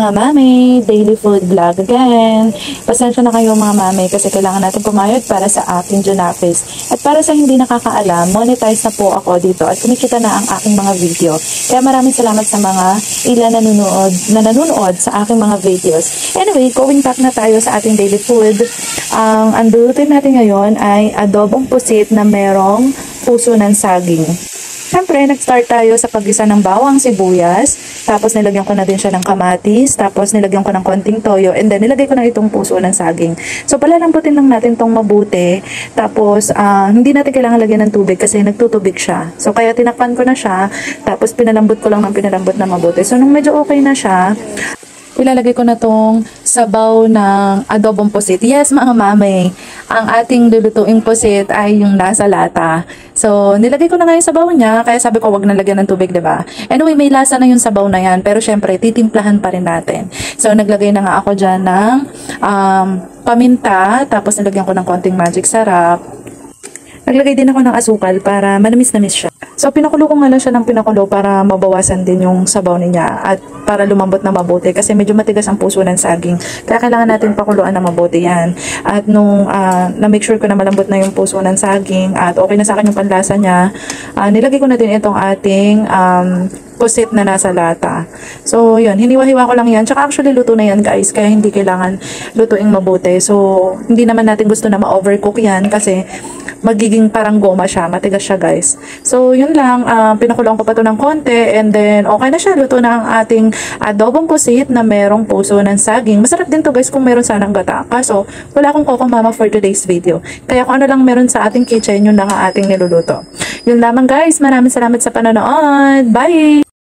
mga mami, daily food vlog again. Pasensya na kayo mga mami kasi kailangan natin pumayod para sa aking Junapis. At para sa hindi nakakaalam, monetize na po ako dito at kumikita na ang aking mga video. Kaya maraming salamat sa mga ilan na nanonood sa aking mga videos. Anyway, going back na tayo sa ating daily food. Ang lulutuin natin ngayon ay adobong pusit na merong puso ng saging. Siyempre, nag-start tayo sa paggisa ng bawang sibuyas, tapos nilagyan ko na din siya ng kamatis, tapos nilagyan ko ng konting toyo, and then nilagay ko na itong puso ng saging. So, palalambutin lang natin itong mabuti, tapos hindi natin kailangan lagyan ng tubig kasi nagtutubig siya. So, kaya tinakpan ko na siya, tapos pinalambot ko lang ng pinalambot na mabuti. So, nung medyo okay na siya, ilalagay ko na tong sabaw ng adobong pusit. Yes, mga mami, ang ating lulutuing pusit ay yung nasa lata. So, nilagay ko na nga yung sabaw niya, kaya sabi ko wag na lagyan ng tubig, diba? Anyway, may lasa na yung sabaw na yan, pero syempre, titimplahan pa rin natin. So, naglagay na nga ako dyan ng paminta, tapos nilagyan ko ng konting magic sarap. Naglagay din ako ng asukal para manamis-namis siya. So, pinakulo ko nga lang siya ng pinakulo para mabawasan din yung sabaw niya at para lumambot na mabuti kasi medyo matigas ang puso ng saging. Kaya kailangan natin pakuluan na mabuti yan. At nung na-make sure ko na malambot na yung puso ng saging at okay na sa akin yung panlasa niya, nilagay ko na din itong ating pusit na nasa lata. So, yun. Hiniwa-hiwa ko lang yan. Tsaka actually, luto na yan, guys. Kaya hindi kailangan lutuing mabuti. So, hindi naman natin gusto na ma-overcook yan kasi magiging parang goma siya. Matigas siya, guys. So, yun lang. Pinakulang ko pa to ng konti. And then, okay na siya. Luto na ang ating adobong pusit na merong puso ng saging. Masarap din to, guys, kung meron sanang gata. Kaso, wala akong Coco Mama for today's video. Kaya kung ano lang meron sa ating kitchen, yun lang ang ating niluluto. Yun lamang, guys. Maraming salamat sa panonood. Bye!